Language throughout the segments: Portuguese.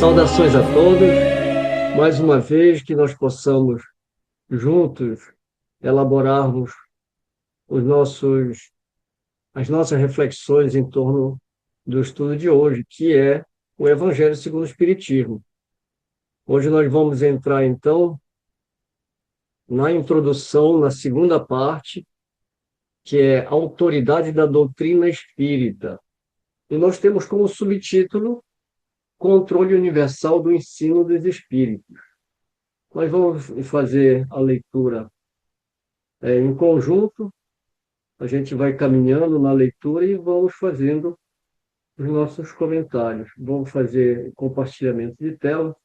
Saudações a todos. Mais uma vez que nós possamos juntos elaborarmos os nossos, as nossas reflexões em torno do estudo de hoje, que é o Evangelho segundo o Espiritismo. Hoje nós vamos entrar, então, na introdução, na segunda parte, que é a autoridade da doutrina espírita. E nós temos como subtítulo Controle Universal do Ensino dos Espíritos. Nós vamos fazer a leitura em conjunto, a gente vai caminhando na leitura e vamos fazendo os nossos comentários. Vamos fazer compartilhamento de tela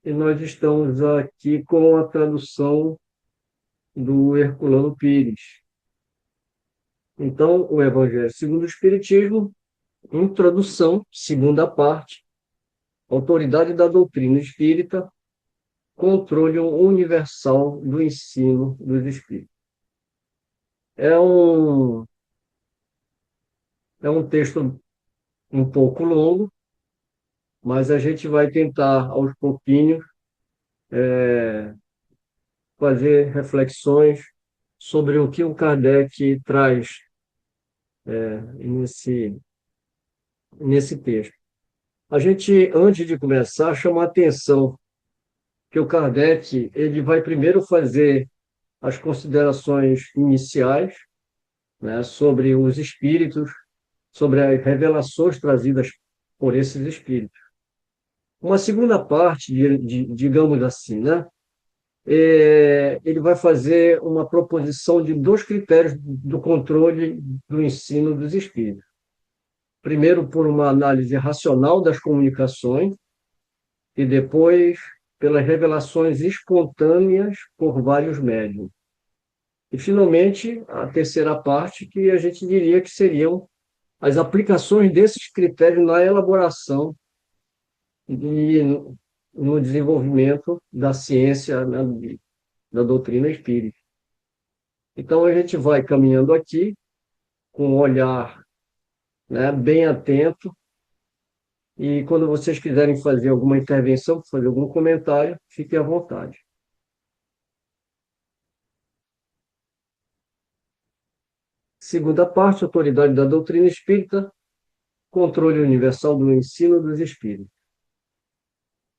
e nós estamos aqui com a tradução do Herculano Pires. Então, o Evangelho segundo o Espiritismo, introdução, segunda parte, autoridade da doutrina espírita, controle universal do ensino dos espíritos. É um, é um texto um pouco longo, mas a gente vai tentar, aos pouquinhos, fazer reflexões sobre o que o Kardec traz nesse texto. A gente, antes de começar, chama a atenção que o Kardec ele vai primeiro fazer as considerações iniciais, né, sobre os espíritos, sobre as revelações trazidas por esses espíritos. Uma segunda parte, digamos assim, né, ele vai fazer uma proposição de dois critérios do controle do ensino dos espíritos. Primeiro, por uma análise racional das comunicações, e depois pelas revelações espontâneas por vários médiuns. E, finalmente, a terceira parte, que a gente diria que seriam as aplicações desses critérios na elaboração e no desenvolvimento da ciência, né, da doutrina espírita. Então, a gente vai caminhando aqui com um olhar, né, bem atento, e quando vocês quiserem fazer alguma intervenção, fazer algum comentário, fiquem à vontade. Segunda parte, autoridade da doutrina espírita, controle universal do ensino dos espíritos.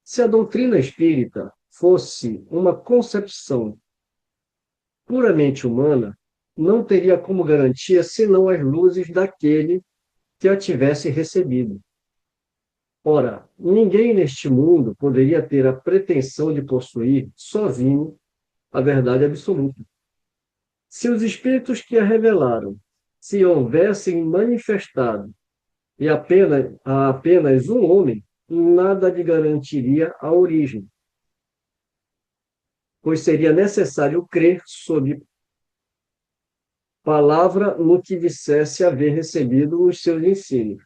Se a doutrina espírita fosse uma concepção puramente humana, não teria como garantia senão as luzes daquele que a tivesse recebido. Ora, ninguém neste mundo poderia ter a pretensão de possuir, sozinho, a verdade absoluta. Se os espíritos que a revelaram se houvessem manifestado e apenas um homem, nada lhe garantiria a origem, pois seria necessário crer sob palavra no que dissesse haver recebido os seus ensinos.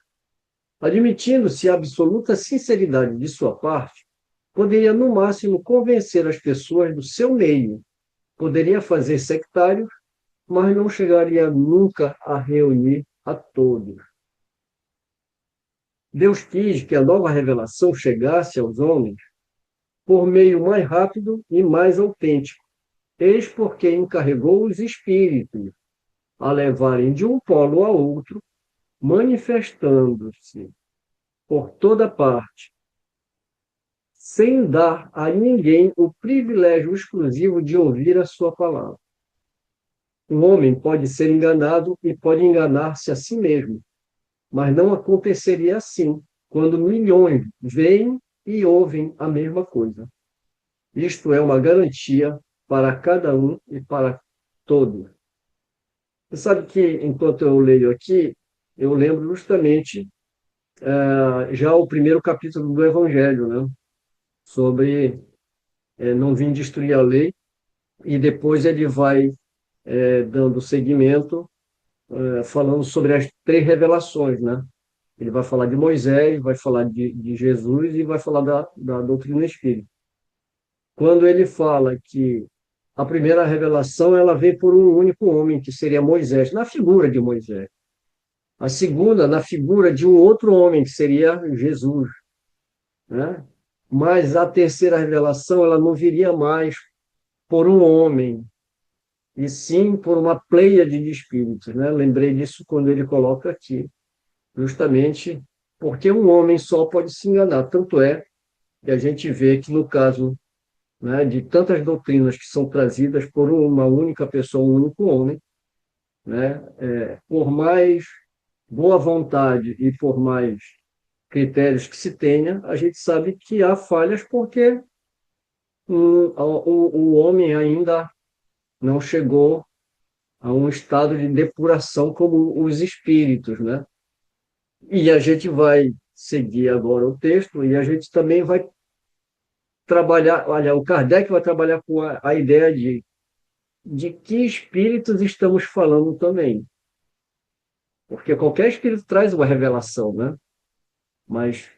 Admitindo-se a absoluta sinceridade de sua parte, poderia, no máximo, convencer as pessoas do seu meio, poderia fazer sectários, mas não chegaria nunca a reunir a todos. Deus quis que a nova revelação chegasse aos homens por meio mais rápido e mais autêntico. Eis porque encarregou os espíritos a levarem de um polo a outro, manifestando-se por toda parte, sem dar a ninguém o privilégio exclusivo de ouvir a sua palavra. O homem pode ser enganado e pode enganar-se a si mesmo, mas não aconteceria assim quando milhões veem e ouvem a mesma coisa. Isto é uma garantia para cada um e para todos. Você sabe que, enquanto eu leio aqui, eu lembro justamente já o primeiro capítulo do Evangelho, né? Sobre não vim destruir a lei, e depois ele vai dando seguimento, falando sobre as três revelações, né? Ele vai falar de Moisés, vai falar de Jesus e vai falar da doutrina espírita. Quando ele fala que a primeira revelação ela vem por um único homem, que seria Moisés, na figura de Moisés. A segunda, na figura de um outro homem, que seria Jesus. né? Mas a terceira revelação ela não viria mais por um homem, e sim por uma pleiade de espíritos, né? Lembrei disso quando ele coloca aqui, justamente porque um homem só pode se enganar. Tanto é que a gente vê que no caso, né, de tantas doutrinas que são trazidas por uma única pessoa, um único homem, né, por mais boa vontade e por mais critérios que se tenha, a gente sabe que há falhas porque o homem ainda não chegou a um estado de depuração como os espíritos, né? E a gente vai seguir agora o texto e a gente também vai trabalhar, olha, o Kardec vai trabalhar com a ideia de que espíritos estamos falando também, porque qualquer espírito traz uma revelação, né? Mas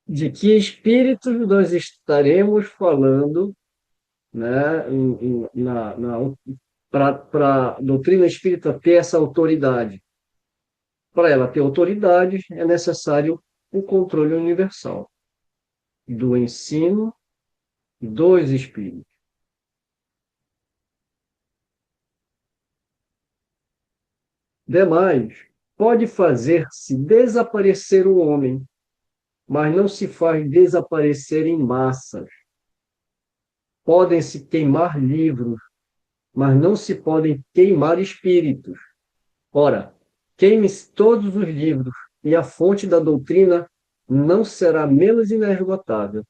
de que espíritos nós estaremos falando, né, para a doutrina espírita ter essa autoridade. Para ela ter autoridade, é necessário o controle universal do ensino dos espíritos. Demais, pode fazer-se desaparecer o homem, mas não se faz desaparecer em massas. Podem-se queimar livros, mas não se podem queimar espíritos. Ora, queime-se todos os livros, e a fonte da doutrina não será menos inesgotável,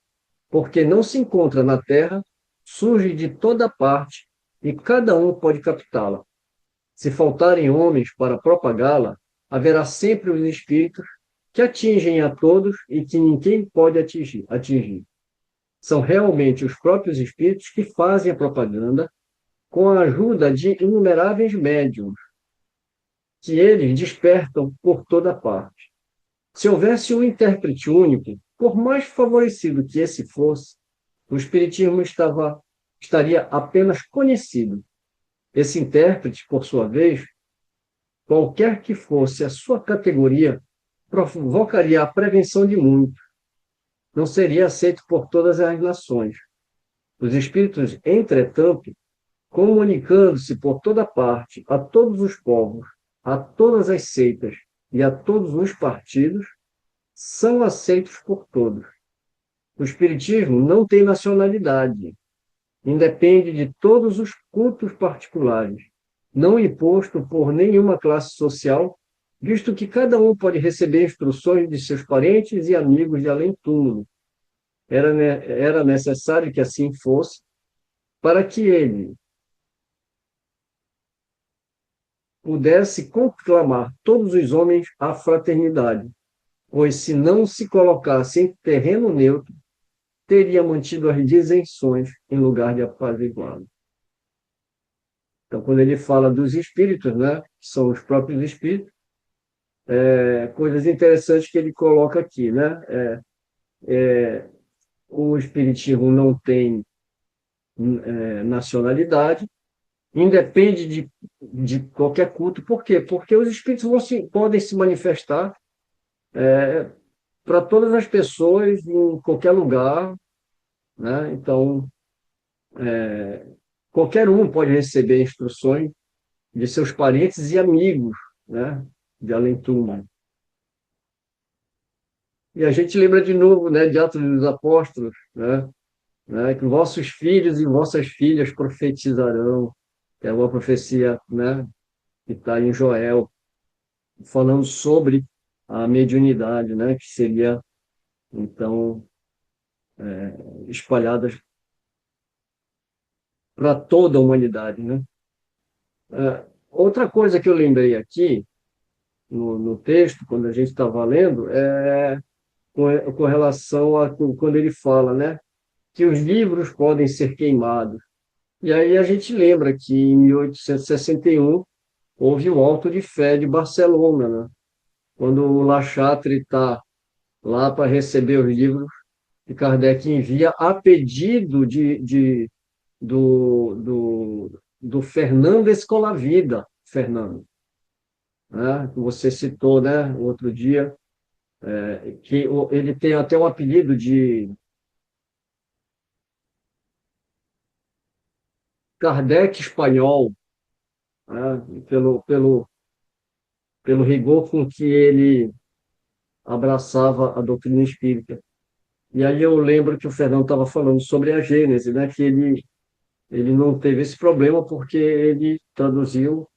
porque não se encontra na terra, surge de toda parte, e cada um pode captá-la. Se faltarem homens para propagá-la, haverá sempre os espíritos que atingem a todos e que ninguém pode atingir. São realmente os próprios espíritos que fazem a propaganda com a ajuda de inumeráveis médiums, que eles despertam por toda parte. Se houvesse um intérprete único, por mais favorecido que esse fosse, o espiritismo estaria apenas conhecido. Esse intérprete, por sua vez, qualquer que fosse a sua categoria, provocaria a prevenção de muitos. Não seria aceito por todas as nações. Os espíritos, entretanto, comunicando-se por toda parte a todos os povos, a todas as seitas e a todos os partidos, são aceitos por todos. O espiritismo não tem nacionalidade, independe de todos os cultos particulares, não imposto por nenhuma classe social, visto que cada um pode receber instruções de seus parentes e amigos de além-túmulo. Era necessário que assim fosse, para que ele pudesse conclamar todos os homens à fraternidade, pois se não se colocasse em terreno neutro, teria mantido as disenções em lugar de apaziguá-lo. Então, quando ele fala dos espíritos, né, que são os próprios espíritos, coisas interessantes que ele coloca aqui, né? O espiritismo não tem nacionalidade, independe de qualquer culto. Por quê? Porque os espíritos podem se manifestar para todas as pessoas em qualquer lugar, né? Então, qualquer um pode receber instruções de seus parentes e amigos, né? De além-túmulo. E a gente lembra de novo, né, de Atos dos Apóstolos, né, que vossos filhos e vossas filhas profetizarão, que é uma profecia, né, que está em Joel, falando sobre a mediunidade, né, que seria, então, espalhada para toda a humanidade, né? Outra coisa que eu lembrei aqui, no texto, quando a gente estava lendo, com relação a quando ele fala, né, que os livros podem ser queimados. E aí a gente lembra que em 1861 houve o Auto de Fé de Barcelona, né? Quando o La Chatre está lá para receber os livros que Kardec envia a pedido do Fernando Escolavida, Fernando, né? Que você citou, né, outro dia. Ele tem até um apelido de Kardec espanhol, né? Pelo rigor com que ele abraçava a doutrina espírita. E aí eu lembro que o Fernando estava falando sobre a Gênese, né? Que ele não teve esse problema porque ele traduziu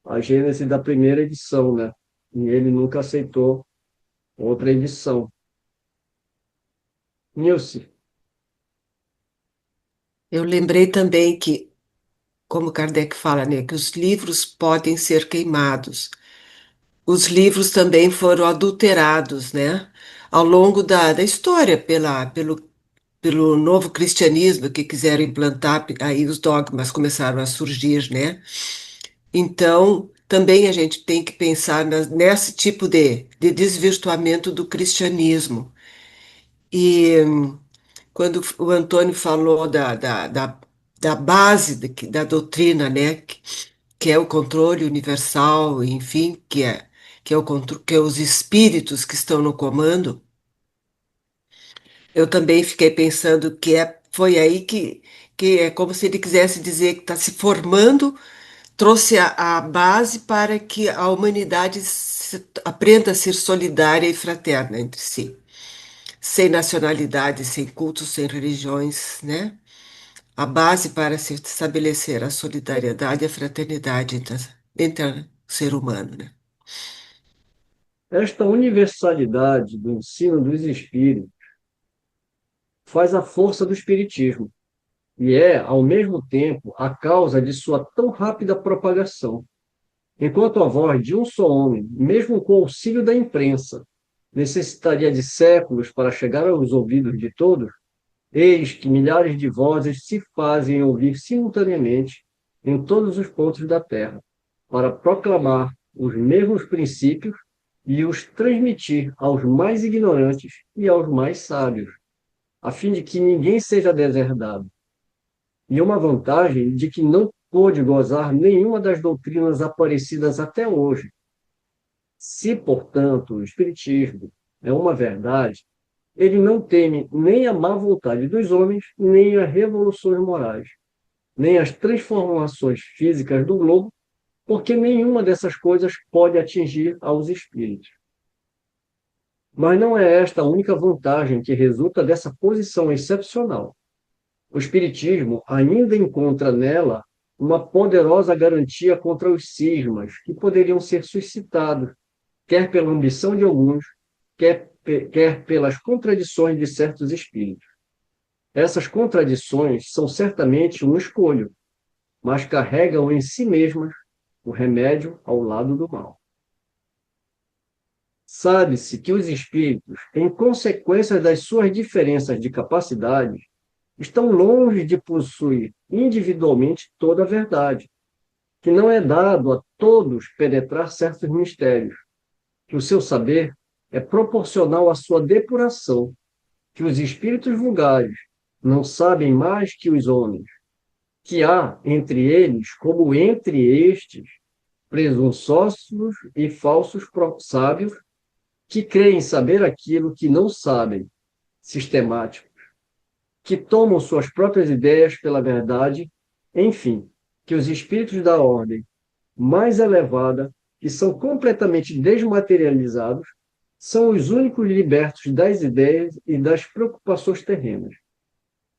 a Gênese da primeira edição, né? E ele nunca aceitou outra edição. Nilce, Eu lembrei também que, como Kardec fala, né, que os livros podem ser queimados. Os livros também foram adulterados, né, ao longo da história pelo novo cristianismo que quiseram implantar, aí os dogmas começaram a surgir, né? Então, também a gente tem que pensar nesse tipo de desvirtuamento do cristianismo. E quando o Antônio falou da base da doutrina, né, que é o controle universal, enfim, que é os espíritos que estão no comando, eu também fiquei pensando foi aí que é como se ele quisesse dizer que está se formando, trouxe a base para que a humanidade aprenda a ser solidária e fraterna entre si, sem nacionalidade, sem cultos, sem religiões, né? A base para se estabelecer a solidariedade e a fraternidade entre o ser humano, né? esta universalidade do ensino dos espíritos faz a força do espiritismo e é, ao mesmo tempo, a causa de sua tão rápida propagação. Enquanto a voz de um só homem, mesmo com o auxílio da imprensa, necessitaria de séculos para chegar aos ouvidos de todos, eis que milhares de vozes se fazem ouvir simultaneamente em todos os pontos da Terra, para proclamar os mesmos princípios e os transmitir aos mais ignorantes e aos mais sábios, a fim de que ninguém seja deserdado. E uma vantagem de que não pôde gozar nenhuma das doutrinas aparecidas até hoje. Se, portanto, o Espiritismo é uma verdade, ele não teme nem a má vontade dos homens, nem as revoluções morais, nem as transformações físicas do globo, porque nenhuma dessas coisas pode atingir aos espíritos. Mas não é esta a única vantagem que resulta dessa posição excepcional. O Espiritismo ainda encontra nela uma poderosa garantia contra os cismas que poderiam ser suscitados, quer pela ambição de alguns, quer pelas contradições de certos espíritos. Essas contradições são certamente um escolho, mas carregam em si mesmas o remédio ao lado do mal. Sabe-se que os espíritos, em consequência das suas diferenças de capacidade, estão longe de possuir individualmente toda a verdade, que não é dado a todos penetrar certos mistérios, que o seu saber é proporcional à sua depuração, que os espíritos vulgares não sabem mais que os homens, que há entre eles, como entre estes, presunçosos e falsos sábios, que creem saber aquilo que não sabem, sistemáticos, que tomam suas próprias ideias pela verdade, enfim, que os espíritos da ordem mais elevada, que são completamente desmaterializados, são os únicos libertos das ideias e das preocupações terrenas.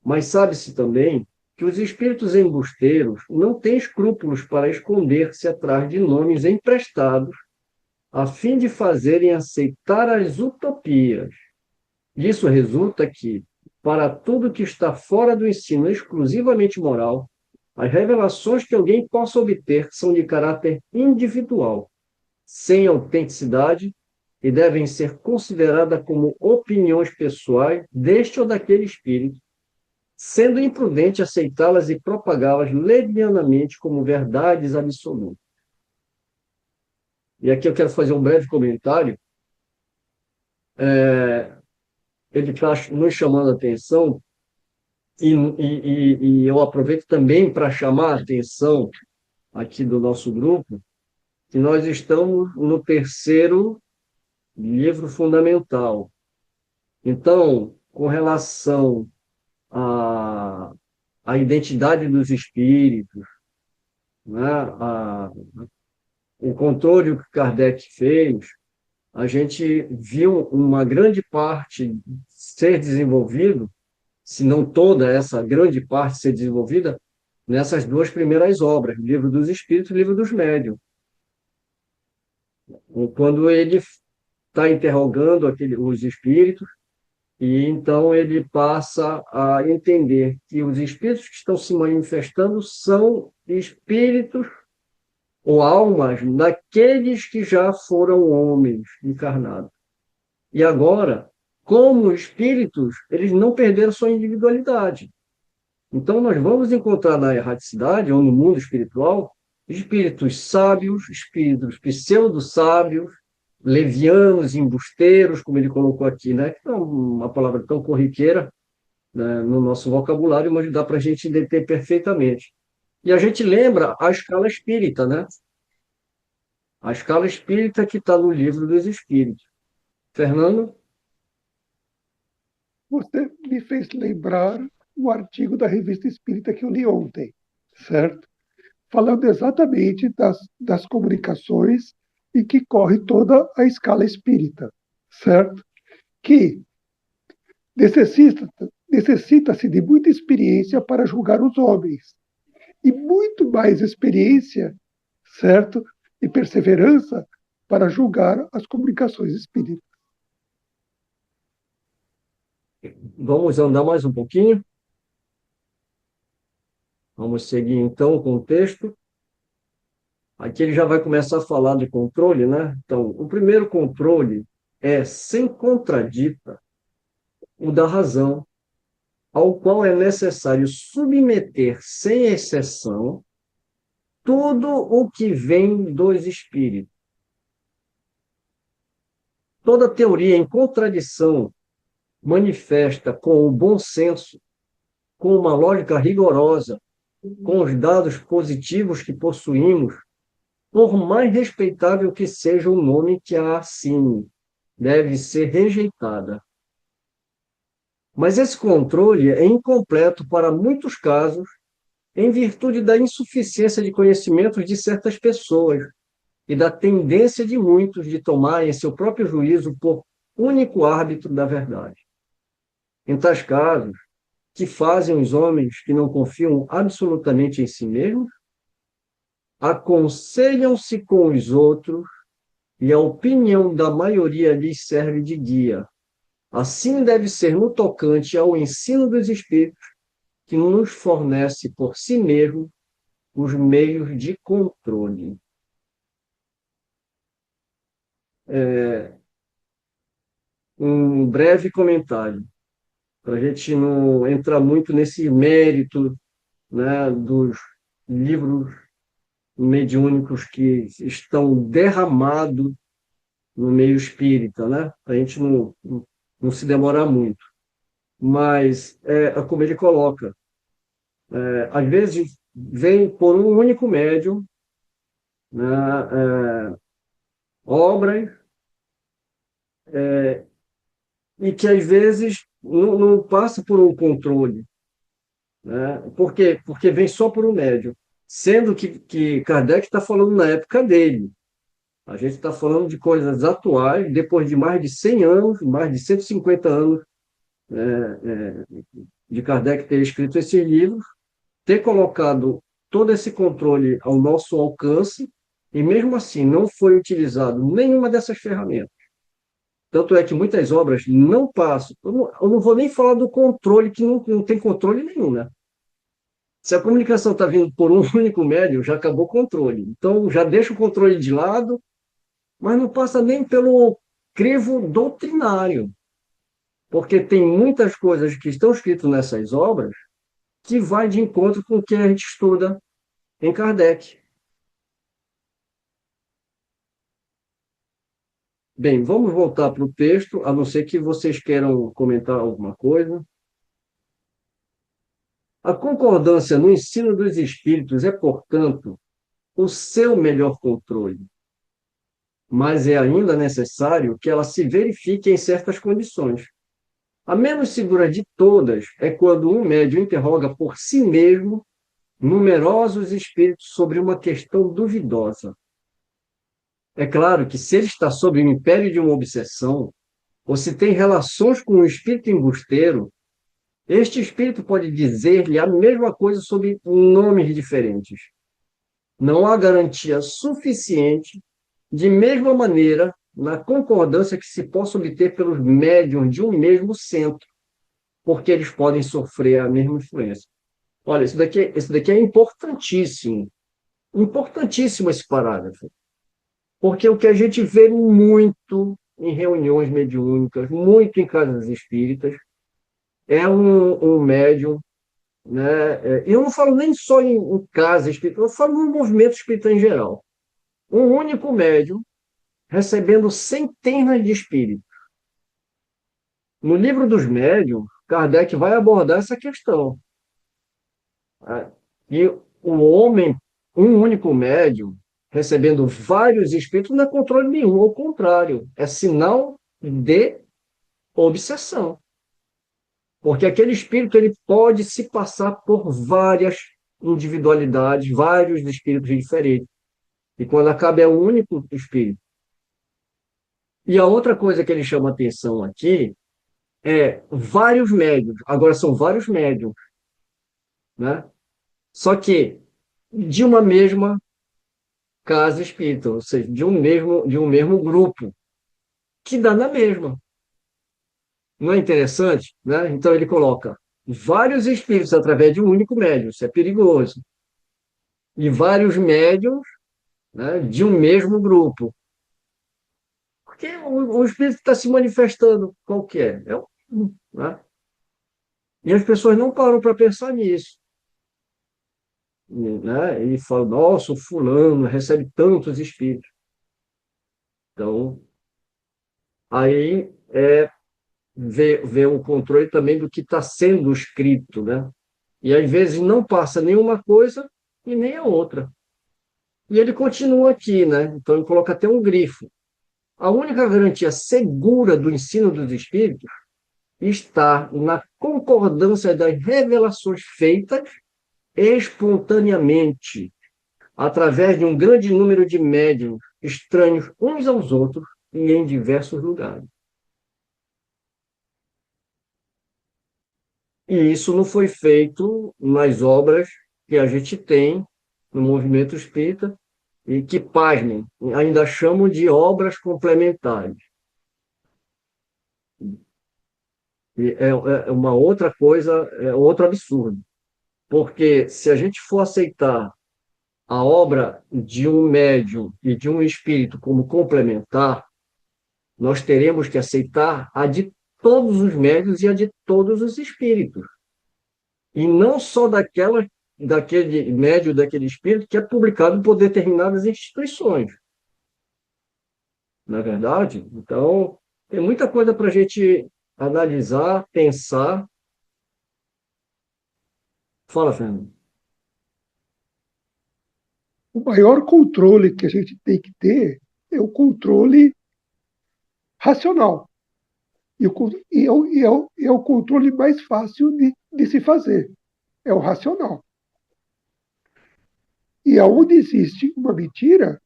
Mas sabe-se também que os espíritos embusteiros não têm escrúpulos para esconder-se atrás de nomes emprestados a fim de fazerem aceitar as utopias. Disso resulta que, para tudo que está fora do ensino exclusivamente moral, as revelações que alguém possa obter são de caráter individual, sem autenticidade e devem ser consideradas como opiniões pessoais deste ou daquele espírito, sendo imprudente aceitá-las e propagá-las levianamente como verdades absolutas. E aqui eu quero fazer um breve comentário. Ele está nos chamando a atenção, e eu aproveito também para chamar a atenção aqui do nosso grupo, que nós estamos no terceiro livro fundamental. Então, com relação à, à identidade dos espíritos, né, o controle que Kardec fez, a gente viu uma grande parte ser desenvolvido, se não toda essa grande parte ser desenvolvida, nessas duas primeiras obras, Livro dos Espíritos e Livro dos Médiuns. Quando ele está interrogando os espíritos, e então ele passa a entender que os espíritos que estão se manifestando são espíritos ou almas daqueles que já foram homens encarnados. E agora, como espíritos, eles não perderam sua individualidade. Então, nós vamos encontrar na erraticidade, ou no mundo espiritual, espíritos sábios, espíritos pseudo-sábios, levianos, embusteiros, como ele colocou aqui, né? Que é uma palavra tão corriqueira, né, no nosso vocabulário, mas dá para a gente entender perfeitamente. E a gente lembra a escala espírita, né? A escala espírita que está no livro dos Espíritos. Fernando? Você me fez lembrar o artigo da Revista Espírita que eu li ontem, certo? Falando exatamente das comunicações e que corre toda a escala espírita, certo? Que necessita-se de muita experiência para julgar os homens e muito mais experiência, certo? E perseverança para julgar as comunicações espíritas. Vamos andar mais um pouquinho? Vamos seguir então com o texto. Aqui ele já vai começar a falar de controle, né? Então, o primeiro controle é, sem contradita, o da razão, ao qual é necessário submeter, sem exceção, tudo o que vem dos espíritos. Toda teoria em contradição manifesta com o bom senso, com uma lógica rigorosa, com os dados positivos que possuímos, por mais respeitável que seja o nome que a assine, deve ser rejeitada. Mas esse controle é incompleto para muitos casos, em virtude da insuficiência de conhecimentos de certas pessoas e da tendência de muitos de tomarem seu próprio juízo por único árbitro da verdade. Em tais casos, que fazem os homens que não confiam absolutamente em si mesmos, aconselham-se com os outros e a opinião da maioria lhes serve de guia. Assim deve ser no tocante ao ensino dos Espíritos, que nos fornece por si mesmo os meios de controle. Um breve comentário, para a gente não entrar muito nesse mérito, né, dos livros mediúnicos que estão derramados no meio espírita, né? Para a gente não se demorar muito. Mas, como ele coloca, às vezes vem por um único médium, né, obras, e que às vezes não passa por um controle, né? Por quê? Porque vem só por um médium. Sendo que Kardec está falando na época dele. A gente está falando de coisas atuais, depois de mais de 100 anos, mais de 150 anos de Kardec ter escrito esses livros, ter colocado todo esse controle ao nosso alcance, e mesmo assim não foi utilizado nenhuma dessas ferramentas. Tanto é que muitas obras não passam. Eu não vou nem falar do controle, que não tem controle nenhum, né? Se a comunicação está vindo por um único médium, já acabou o controle. Então, já deixa o controle de lado, mas não passa nem pelo crivo doutrinário, porque tem muitas coisas que estão escritas nessas obras que vai de encontro com o que a gente estuda em Kardec. Bem, vamos voltar para o texto, a não ser que vocês queiram comentar alguma coisa. A concordância no ensino dos espíritos é, portanto, o seu melhor controle. mas é ainda necessário que ela se verifique em certas condições. A menos segura de todas é quando um médium interroga por si mesmo numerosos espíritos sobre uma questão duvidosa. É claro que se ele está sob o império de uma obsessão, ou se tem relações com um espírito embusteiro, este espírito pode dizer-lhe a mesma coisa sob nomes diferentes. Não há garantia suficiente, de mesma maneira, na concordância que se possa obter pelos médiuns de um mesmo centro, porque eles podem sofrer a mesma influência. Olha, isso daqui é importantíssimo. Importantíssimo esse parágrafo. Porque o que a gente vê muito em reuniões mediúnicas, muito em casas espíritas, é um médium, né? E eu não falo nem só em casa espírita, eu falo no movimento espírita em geral. Um único médium recebendo centenas de espíritos. No livro dos médiuns, Kardec vai abordar essa questão, né? E o homem, um único médium, recebendo vários espíritos, não é controle nenhum, ao contrário, é sinal de obsessão. Porque aquele espírito ele pode se passar por várias individualidades, vários espíritos diferentes. E quando acaba é um único espírito. E a outra coisa que ele chama atenção aqui é vários médiuns. Agora são vários médiuns, né? Só que de uma mesma casa espírita, ou seja, de um mesmo grupo, que dá na mesma. Não é interessante, né? Então ele coloca vários espíritos através de um único médium, isso é perigoso. E vários médiums, né, de um mesmo grupo. Porque o espírito está se manifestando, qual que é? É um, né? E as pessoas não param para pensar nisso, né? E falam, nossa, o fulano recebe tantos espíritos. Então, aí ver o controle também do que está sendo escrito, né? E às vezes não passa nenhuma coisa e nem a outra. E ele continua aqui, né? Então ele coloca até um grifo. A única garantia segura do ensino dos espíritos está na concordância das revelações feitas espontaneamente, através de um grande número de médiuns estranhos uns aos outros e em diversos lugares. E isso não foi feito nas obras que a gente tem no movimento espírita e que, pasmem, ainda chamam de obras complementares. E é uma outra coisa, é outro absurdo. Porque se a gente for aceitar a obra de um médium e de um espírito como complementar, nós teremos que aceitar a de todos os médiuns e a de todos os espíritos. E não só daquele médium, daquele espírito que é publicado por determinadas instituições. Não é verdade? Então, tem muita coisa para a gente analisar, pensar. Fala, Fernando. O maior controle que a gente tem que ter é o controle racional. E é o controle mais fácil de se fazer. É o racional. E aonde existe uma mentira,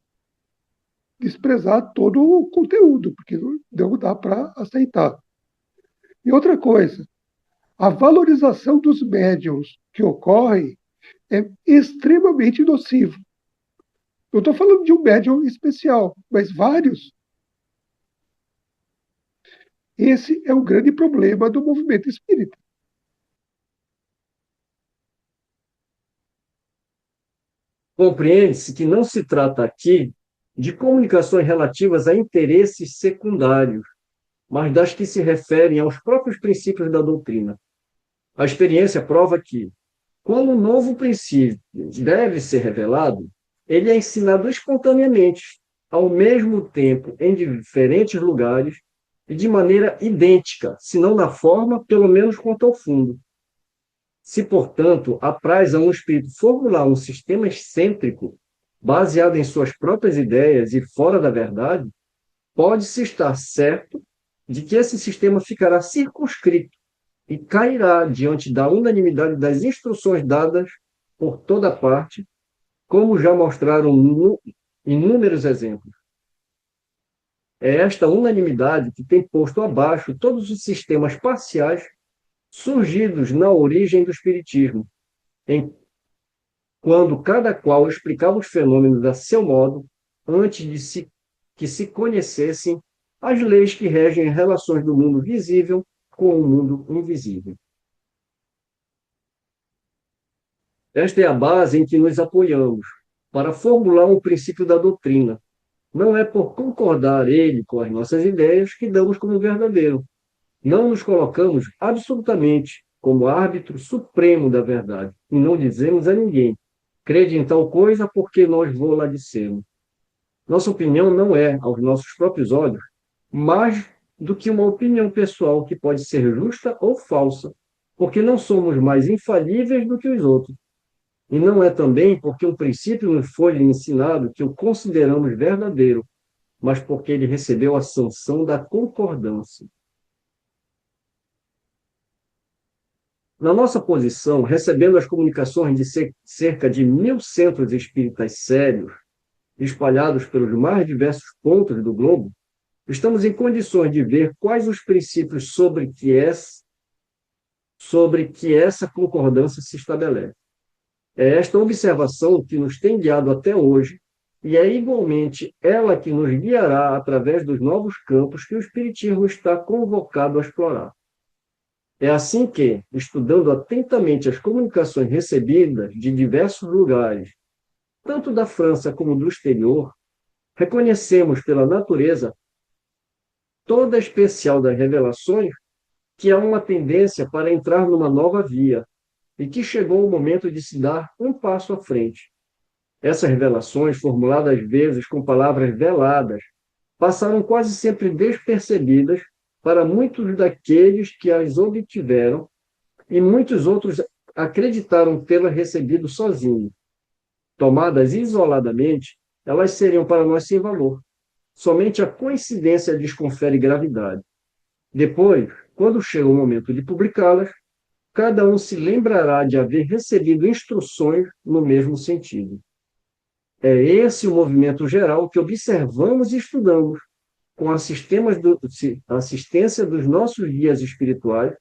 desprezar todo o conteúdo, porque não dá para aceitar. E outra coisa, a valorização dos médiums que ocorre é extremamente nocivo. Eu estou falando de um médium especial, mas vários. Esse é o grande problema do movimento espírita. Compreende-se que não se trata aqui de comunicações relativas a interesses secundários, mas das que se referem aos próprios princípios da doutrina. A experiência prova que, quando um novo princípio deve ser revelado, ele é ensinado espontaneamente, ao mesmo tempo, em diferentes lugares e de maneira idêntica, se não na forma, pelo menos quanto ao fundo. Se, portanto, apraz a um espírito formular um sistema excêntrico, baseado em suas próprias ideias e fora da verdade, pode-se estar certo de que esse sistema ficará circunscrito e cairá diante da unanimidade das instruções dadas por toda parte, como já mostraram inúmeros exemplos. É esta unanimidade que tem posto abaixo todos os sistemas parciais surgidos na origem do Espiritismo, quando cada qual explicava os fenômenos a seu modo, antes que se conhecessem as leis que regem as relações do mundo visível com o mundo invisível. Esta é a base em que nos apoiamos para formular um princípio da doutrina. Não é por concordar ele com as nossas ideias que damos como verdadeiro. Não nos colocamos absolutamente como árbitro supremo da verdade e não dizemos a ninguém: crede em tal coisa porque nós vou lá dissemos. Nossa opinião não é, aos nossos próprios olhos, mais do que uma opinião pessoal que pode ser justa ou falsa, porque não somos mais infalíveis do que os outros. E não é também porque um princípio nos foi ensinado que o consideramos verdadeiro, mas porque ele recebeu a sanção da concordância. Na nossa posição, recebendo as comunicações de cerca de 1.000 centros espíritas sérios, espalhados pelos mais diversos pontos do globo, estamos em condições de ver quais os princípios sobre que essa concordância se estabelece. É esta observação que nos tem guiado até hoje, e é igualmente ela que nos guiará através dos novos campos que o Espiritismo está convocado a explorar. É assim que, estudando atentamente as comunicações recebidas de diversos lugares, tanto da França como do exterior, reconhecemos pela natureza toda especial das revelações que há uma tendência para entrar numa nova via e que chegou o momento de se dar um passo à frente. Essas revelações, formuladas às vezes com palavras veladas, passaram quase sempre despercebidas para muitos daqueles que as obtiveram e muitos outros acreditaram tê-las recebido sozinhos. Tomadas isoladamente, elas seriam para nós sem valor. Somente a coincidência lhes confere gravidade. Depois, quando chega o momento de publicá-las, cada um se lembrará de haver recebido instruções no mesmo sentido. É esse o movimento geral que observamos e estudamos, com a assistência dos nossos guias espirituais,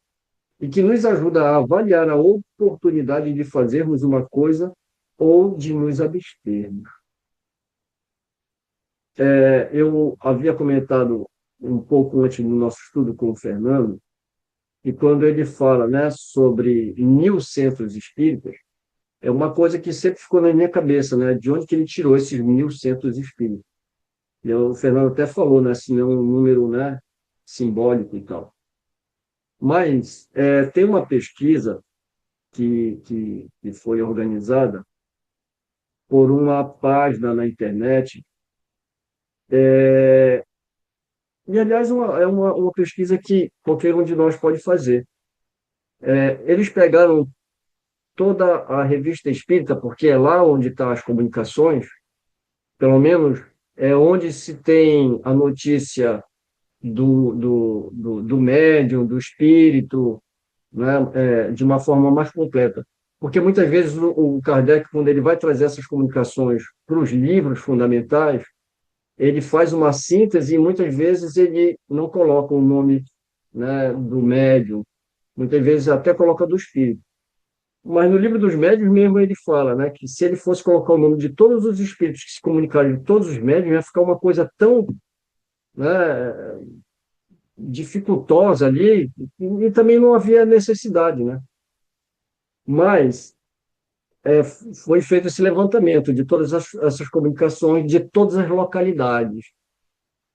e que nos ajuda a avaliar a oportunidade de fazermos uma coisa ou de nos abstermos. Eu havia comentado um pouco antes do nosso estudo com o Fernando, e quando ele fala, né, sobre 1.000 centros espíritas, é uma coisa que sempre ficou na minha cabeça, né, de onde que ele tirou esses 1.000 centros espíritas. E o Fernando até falou, né, se não é um número, né, simbólico e tal. Mas tem uma pesquisa que foi organizada por uma página na internet, e, aliás, é uma pesquisa que qualquer um de nós pode fazer. Eles pegaram toda a revista espírita, porque é lá onde estão as comunicações, pelo menos é onde se tem a notícia do médium, do espírito, né, de uma forma mais completa. Porque muitas vezes o Kardec, quando ele vai trazer essas comunicações para os livros fundamentais, ele faz uma síntese e muitas vezes ele não coloca o nome, né, do médium, muitas vezes até coloca do espírito. Mas no livro dos médiuns mesmo ele fala, né, que se ele fosse colocar o nome de todos os espíritos que se comunicaram de todos os médiuns, ia ficar uma coisa tão, né, dificultosa ali, e também não havia necessidade, né? Mas foi feito esse levantamento de todas essas comunicações, de todas as localidades.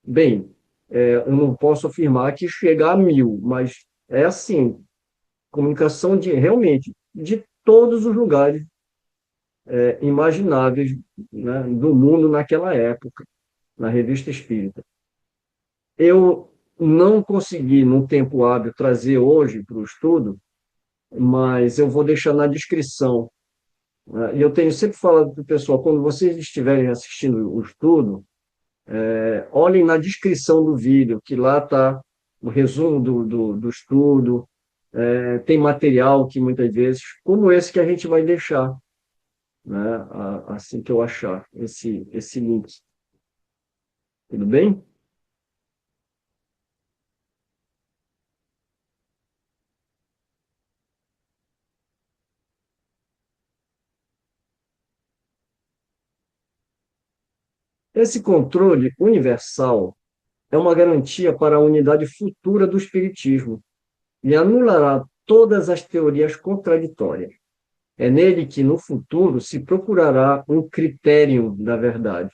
Bem, eu não posso afirmar que chega a 1.000, mas é assim, comunicação realmente de todos os lugares imagináveis, né, do mundo naquela época, na Revista Espírita. Eu não consegui, num tempo hábil, trazer hoje para o estudo, mas eu vou deixar na descrição, né? E eu tenho sempre falado para o pessoal, quando vocês estiverem assistindo o estudo, Olhem na descrição do vídeo, que lá está o resumo do estudo, tem material que muitas vezes, como esse que a gente vai deixar, né? Assim que eu achar esse link. Tudo bem? Esse controle universal é uma garantia para a unidade futura do Espiritismo e anulará todas as teorias contraditórias. É nele que, no futuro, se procurará um critério da verdade.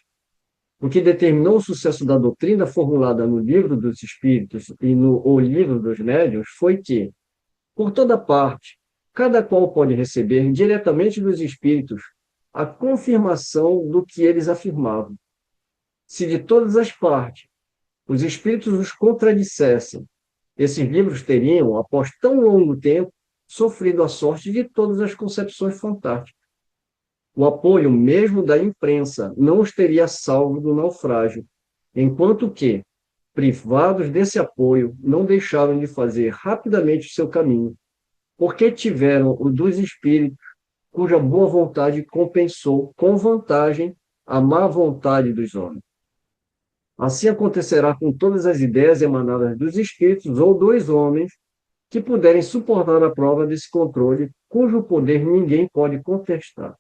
O que determinou o sucesso da doutrina formulada no Livro dos Espíritos e no O Livro dos Médiuns foi que, por toda parte, cada qual pode receber diretamente dos Espíritos a confirmação do que eles afirmavam. Se de todas as partes os Espíritos os contradissessem, esses livros teriam, após tão longo tempo, sofrido a sorte de todas as concepções fantásticas. O apoio mesmo da imprensa não os teria salvo do naufrágio, enquanto que, privados desse apoio, não deixaram de fazer rapidamente o seu caminho, porque tiveram o dos espíritos, cuja boa vontade compensou com vantagem a má vontade dos homens. Assim acontecerá com todas as ideias emanadas dos espíritos ou dos homens que puderem suportar a prova desse controle, cujo poder ninguém pode contestar.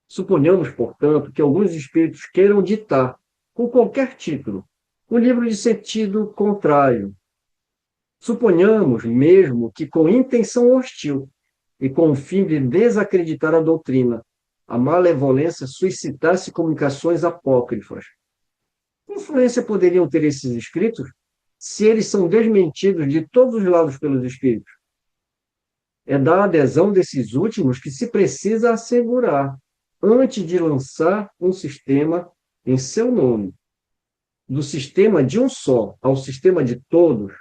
Suponhamos, portanto, que alguns espíritos queiram ditar, com qualquer título, um livro de sentido contrário. Suponhamos mesmo que com intenção hostil e com o fim de desacreditar a doutrina, a malevolência suscitasse comunicações apócrifas. Que influência poderiam ter esses escritos se eles são desmentidos de todos os lados pelos espíritos? É da adesão desses últimos que se precisa assegurar antes de lançar um sistema em seu nome. Do sistema de um só ao sistema de todos,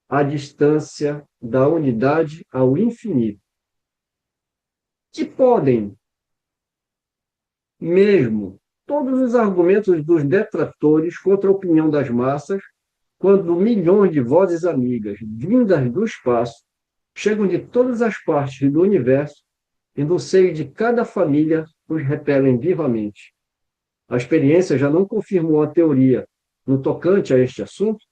a distância da unidade ao infinito. Que podem, mesmo, todos os argumentos dos detratores contra a opinião das massas, quando milhões de vozes amigas, vindas do espaço, chegam de todas as partes do universo e no seio de cada família os repelem vivamente. A experiência já não confirmou a teoria no tocante a este assunto?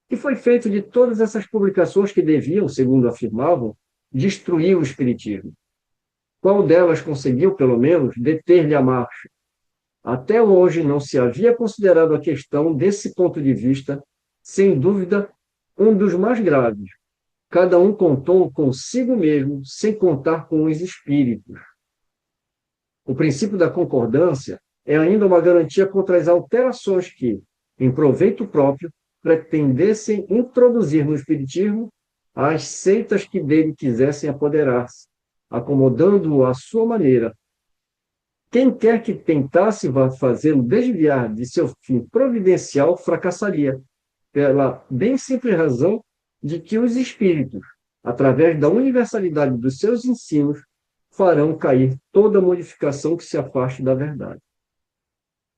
Que foi feito de todas essas publicações que deviam, segundo afirmavam, destruir o espiritismo? Qual delas conseguiu, pelo menos, deter-lhe a marcha? Até hoje não se havia considerado a questão desse ponto de vista, sem dúvida, um dos mais graves. Cada um contou consigo mesmo, sem contar com os espíritos. O princípio da concordância é ainda uma garantia contra as alterações que, em proveito próprio, pretendessem introduzir no espiritismo as seitas que dele quisessem apoderar-se, acomodando-o à sua maneira. Quem quer que tentasse fazê-lo desviar de seu fim providencial fracassaria, pela bem simples razão de que os espíritos, através da universalidade dos seus ensinos, farão cair toda modificação que se afaste da verdade.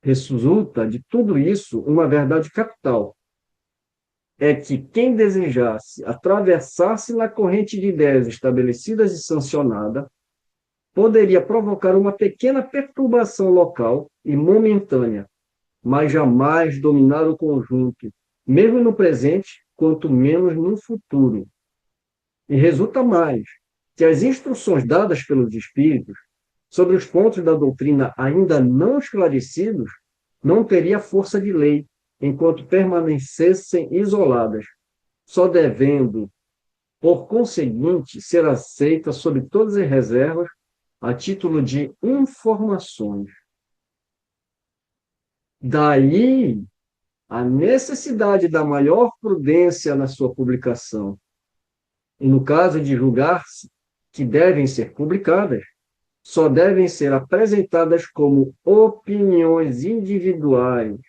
Resulta de tudo isso uma verdade capital. É que quem desejasse atravessar-se na corrente de ideias estabelecidas e sancionada, poderia provocar uma pequena perturbação local e momentânea, mas jamais dominar o conjunto, mesmo no presente, quanto menos no futuro. E resulta mais que as instruções dadas pelos espíritos sobre os pontos da doutrina ainda não esclarecidos não teria força de lei enquanto permanecessem isoladas, só devendo, por conseguinte, ser aceita sob todas as reservas a título de informações. Daí a necessidade da maior prudência na sua publicação. E no caso de julgar-se que devem ser publicadas, só devem ser apresentadas como opiniões individuais,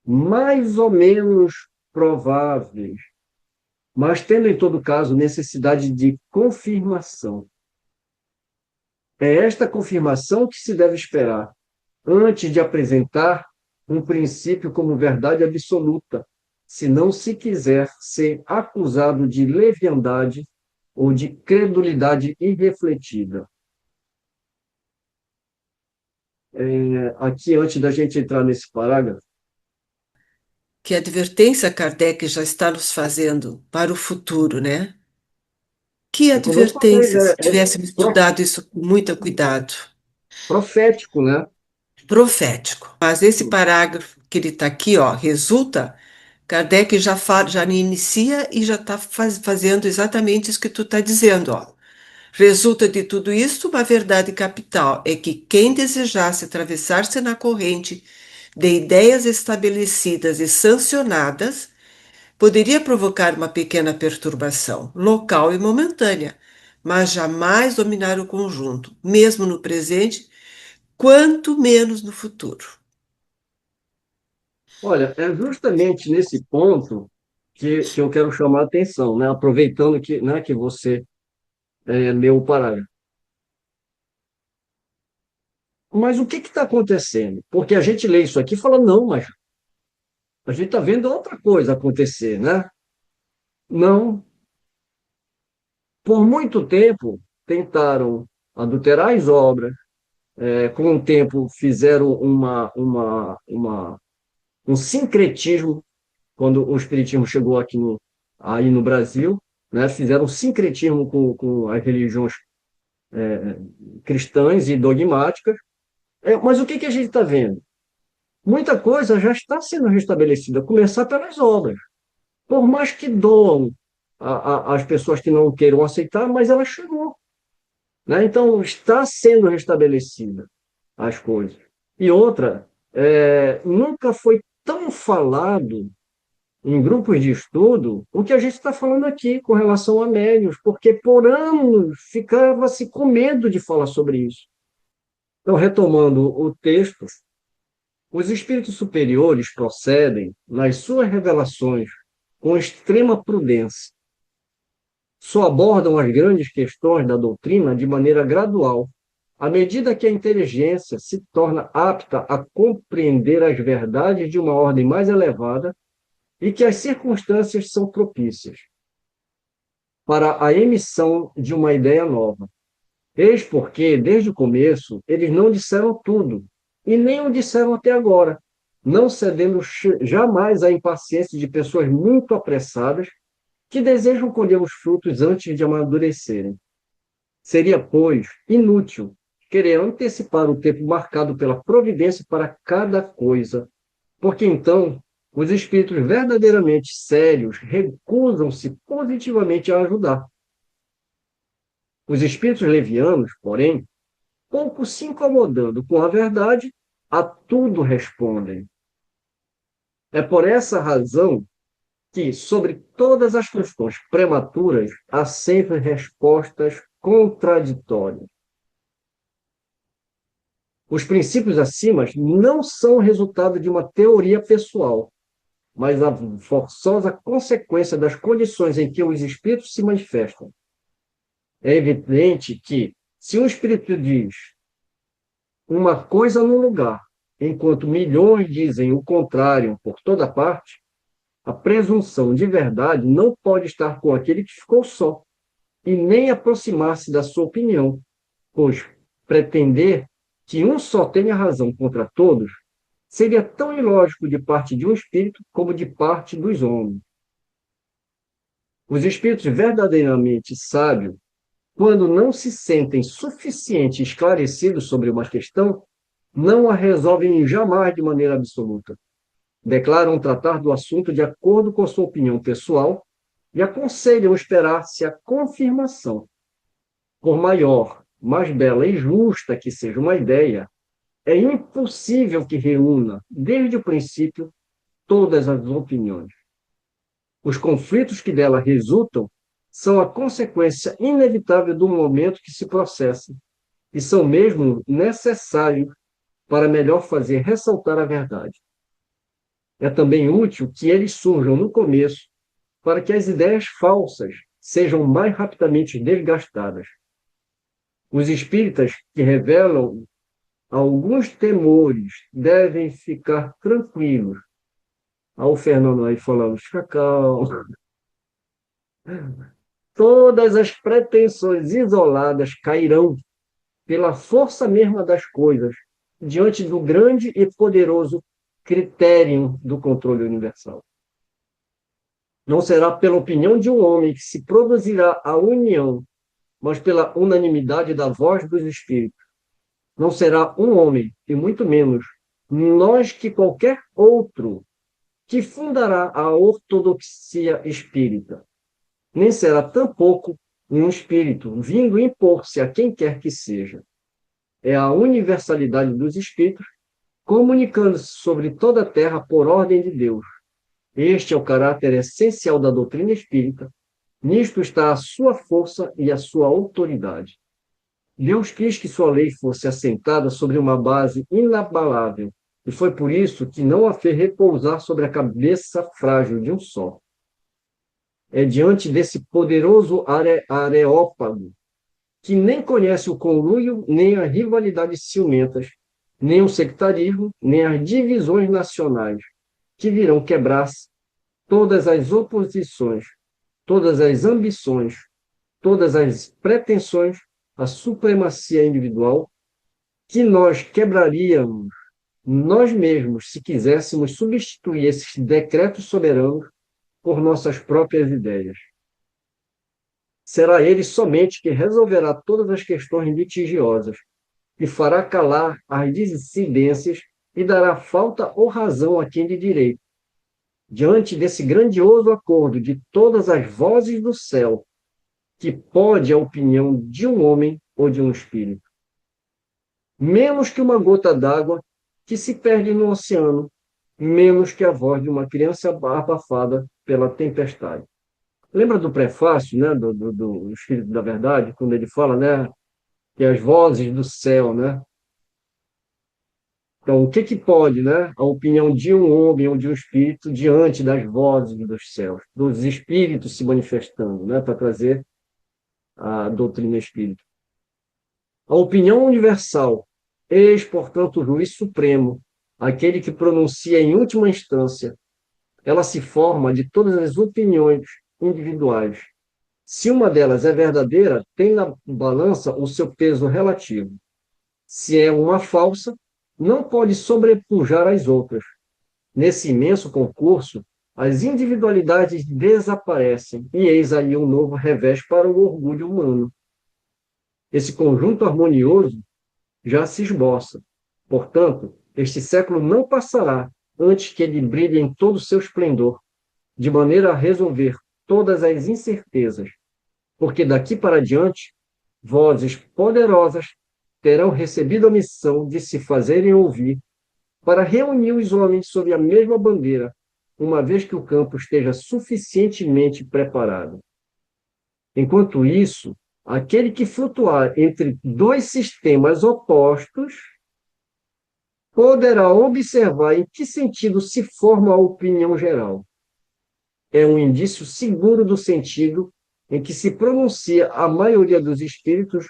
mais ou menos prováveis, mas tendo em todo caso necessidade de confirmação. É esta confirmação que se deve esperar antes de apresentar um princípio como verdade absoluta, se não se quiser ser acusado de leviandade ou de credulidade irrefletida. Aqui, antes da gente entrar nesse parágrafo, Que advertência Kardec já está nos fazendo para o futuro, né? Que é como eu falei, advertência, se tivéssemos prof- estudado isso com muito cuidado. profético, né? Profético. Mas esse parágrafo que ele está aqui, ó, resulta, Kardec já, já inicia e já está fazendo exatamente isso que tu está dizendo, ó. Resulta de tudo isso uma verdade capital, é que quem desejasse atravessar-se na corrente de ideias estabelecidas e sancionadas poderia provocar uma pequena perturbação, local e momentânea, mas jamais dominar o conjunto, mesmo no presente, quanto menos no futuro. Olha, é justamente nesse ponto que eu quero chamar a atenção, né? Aproveitando que, né, que você leu o parágrafo. Mas o que está acontecendo? Porque a gente lê isso aqui e fala, não, mas a gente está vendo outra coisa acontecer, né? Não. Por muito tempo, tentaram adulterar as obras, com o tempo fizeram um sincretismo, quando o Espiritismo chegou aqui aí no Brasil, né? Fizeram um sincretismo com as religiões cristãs e dogmáticas. Mas o que a gente está vendo? Muita coisa já está sendo restabelecida, a começar pelas obras. Por mais que doam as pessoas que não queiram aceitar, mas ela chegou, né? Então, está sendo restabelecida as coisas. E outra, nunca foi tão falado em grupos de estudo o que a gente está falando aqui com relação a médiuns, porque por anos ficava-se com medo de falar sobre isso. Então, retomando o texto, os espíritos superiores procedem, nas suas revelações, com extrema prudência. Só abordam as grandes questões da doutrina de maneira gradual, à medida que a inteligência se torna apta a compreender as verdades de uma ordem mais elevada e que as circunstâncias são propícias para a emissão de uma ideia nova. Eis porque, desde o começo, eles não disseram tudo, e nem o disseram até agora, não cedendo jamais à impaciência de pessoas muito apressadas que desejam colher os frutos antes de amadurecerem. Seria, pois, inútil querer antecipar o tempo marcado pela providência para cada coisa, porque então os espíritos verdadeiramente sérios recusam-se positivamente a ajudar. Os espíritos levianos, porém, pouco se incomodando com a verdade, a tudo respondem. É por essa razão que, sobre todas as questões prematuras, há sempre respostas contraditórias. Os princípios acima não são resultado de uma teoria pessoal, mas a forçosa consequência das condições em que os espíritos se manifestam. É evidente que, se um espírito diz uma coisa num lugar, enquanto milhões dizem o contrário por toda parte, a presunção de verdade não pode estar com aquele que ficou só, e nem aproximar-se da sua opinião, pois pretender que um só tenha razão contra todos seria tão ilógico de parte de um espírito como de parte dos homens. Os espíritos verdadeiramente sábios, quando não se sentem suficientemente esclarecidos sobre uma questão, não a resolvem jamais de maneira absoluta. Declaram tratar do assunto de acordo com sua opinião pessoal e aconselham esperar-se a confirmação. Por maior, mais bela e justa que seja uma ideia, é impossível que reúna, desde o princípio, todas as opiniões. Os conflitos que dela resultam são a consequência inevitável do momento que se processa e são mesmo necessários para melhor fazer ressaltar a verdade. É também útil que eles surjam no começo para que as ideias falsas sejam mais rapidamente desgastadas. Os espíritas que revelam alguns temores devem ficar tranquilos. Aí o Fernando aí falando, fica calmo. Todas as pretensões isoladas cairão pela força mesma das coisas, diante do grande e poderoso critério do controle universal. Não será pela opinião de um homem que se produzirá a união, mas pela unanimidade da voz dos espíritos. Não será um homem, e muito menos nós que qualquer outro, que fundará a ortodoxia espírita. Nem será tampouco um espírito vindo impor-se a quem quer que seja. É a universalidade dos espíritos comunicando-se sobre toda a terra por ordem de Deus. Este é o caráter essencial da doutrina espírita. Nisto está a sua força e a sua autoridade. Deus quis que sua lei fosse assentada sobre uma base inabalável, e foi por isso que não a fez repousar sobre a cabeça frágil de um só. É diante desse poderoso areópago, que nem conhece o conluio, nem a rivalidade ciumentas, nem o sectarismo, nem as divisões nacionais, que virão quebrar-se todas as oposições, todas as ambições, todas as pretensões, a supremacia individual, que nós quebraríamos nós mesmos se quiséssemos substituir esses decretos soberanos por nossas próprias ideias. Será ele somente que resolverá todas as questões litigiosas, que fará calar as dissidências e dará falta ou razão a quem de direito. Diante desse grandioso acordo de todas as vozes do céu, que pode a opinião de um homem ou de um espírito. Menos que uma gota d'água que se perde no oceano, menos que a voz de uma criança abafada pela tempestade. Lembra do prefácio, né, do Espírito da Verdade, quando ele fala, né, que as vozes do céu, né? Então, o que que pode, né, a opinião de um homem ou de um espírito diante das vozes dos céus, dos espíritos se manifestando, né, para trazer a doutrina espírita. A opinião universal, eis, portanto, o juiz supremo, aquele que pronuncia em última instância, ela se forma de todas as opiniões individuais. Se uma delas é verdadeira, tem na balança o seu peso relativo. Se é uma falsa, não pode sobrepujar as outras. Nesse imenso concurso, as individualidades desaparecem, e eis aí um novo revés para o orgulho humano. Esse conjunto harmonioso já se esboça. Portanto, este século não passará antes que ele brilhe em todo o seu esplendor, de maneira a resolver todas as incertezas, porque daqui para diante, vozes poderosas terão recebido a missão de se fazerem ouvir para reunir os homens sob a mesma bandeira, uma vez que o campo esteja suficientemente preparado. Enquanto isso, aquele que flutuar entre dois sistemas opostos poderá observar em que sentido se forma a opinião geral. É um indício seguro do sentido em que se pronuncia a maioria dos espíritos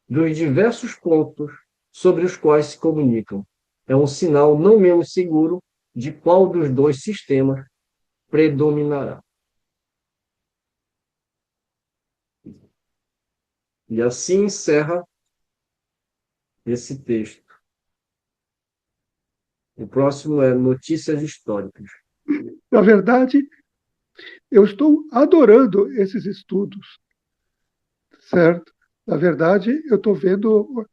dos diversos pontos sobre os quais se comunicam. É um sinal não menos seguro de qual dos dois sistemas predominará. E assim encerra esse texto. O próximo é Notícias Históricas. Na verdade, eu estou adorando esses estudos, certo? Na verdade, eu estou vendo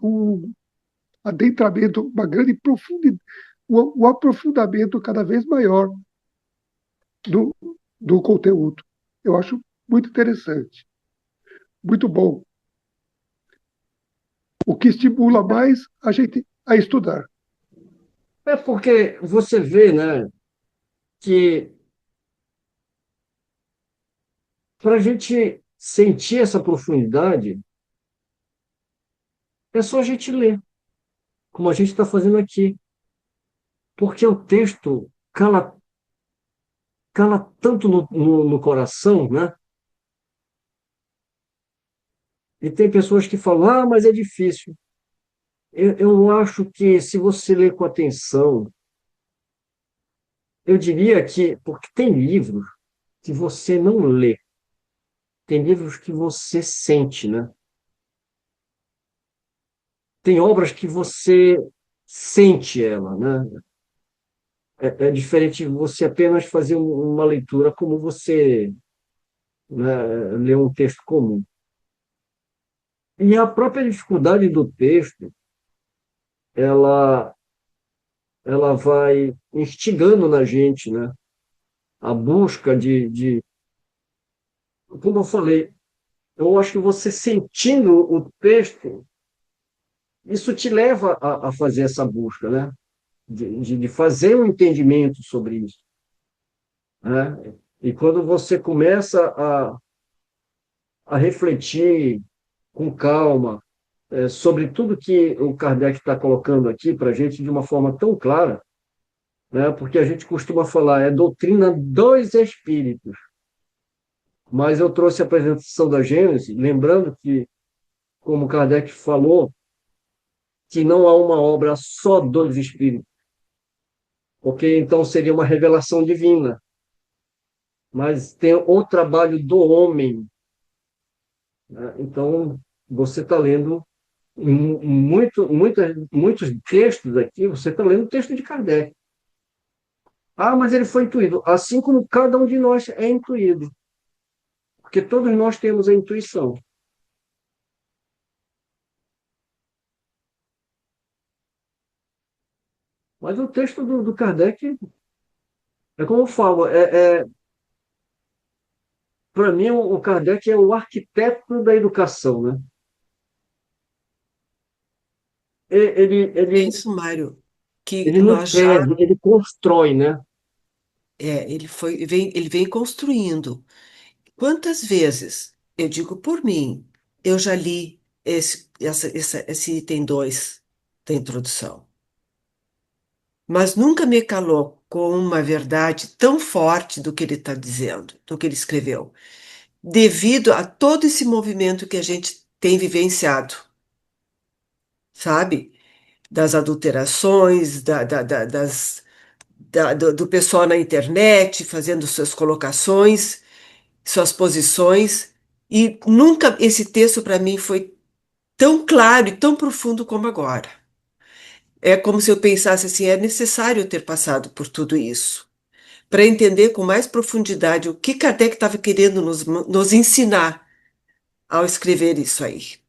um adentramento, uma grande profundidade, um aprofundamento cada vez maior do, do conteúdo. Eu acho muito interessante, muito bom. O que estimula mais a gente a estudar. É porque você vê, né, que para a gente sentir essa profundidade, é só a gente ler, como a gente está fazendo aqui. Porque o texto cala tanto no coração, né? E tem pessoas que falam, ah, mas é difícil. Eu acho que se você ler com atenção, eu diria que, porque tem livros que você não lê, tem livros que você sente, né? Tem obras que você sente ela, né? É diferente de você apenas fazer uma leitura como você, né, lê um texto comum. E a própria dificuldade do texto, ela, ela vai instigando na gente, né? A busca como eu falei, eu acho que você sentindo o texto, isso te leva a fazer essa busca, né? De fazer um entendimento sobre isso, né? E quando você começa a refletir com calma, sobre tudo que o Kardec está colocando aqui para a gente de uma forma tão clara, né? Porque a gente costuma falar, é doutrina dos espíritos, mas eu trouxe a apresentação da Gênesis, lembrando que, como Kardec falou, que não há uma obra só dos espíritos, porque então seria uma revelação divina, mas tem o trabalho do homem, né? Então, você está lendo muitos textos aqui, você está lendo o texto de Kardec. Ah, mas ele foi intuído, assim como cada um de nós é intuído, porque todos nós temos a intuição. Mas o texto do Kardec, é como eu falo, para mim o Kardec é o arquiteto da educação, né? É Ele, isso, Mário, que ele não nós já, perde, ele constrói, né? ele vem construindo. Quantas vezes, eu digo por mim, eu já li esse item 2 da introdução, mas nunca me calou com uma verdade tão forte do que ele está dizendo, do que ele escreveu, devido a todo esse movimento que a gente tem vivenciado, sabe? Das adulterações, do pessoal na internet fazendo suas colocações, suas posições, e nunca esse texto para mim foi tão claro e tão profundo como agora. É como se eu pensasse assim, é necessário eu ter passado por tudo isso, para entender com mais profundidade o que Kardec estava querendo nos ensinar ao escrever isso aí.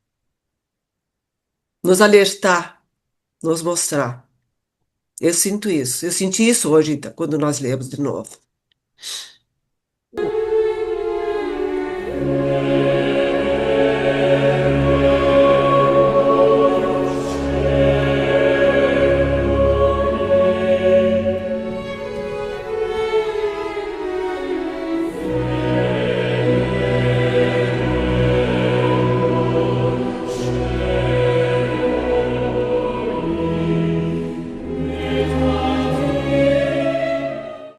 Nos alertar, nos mostrar. Eu sinto isso. Eu senti isso hoje, então, quando nós lemos de novo.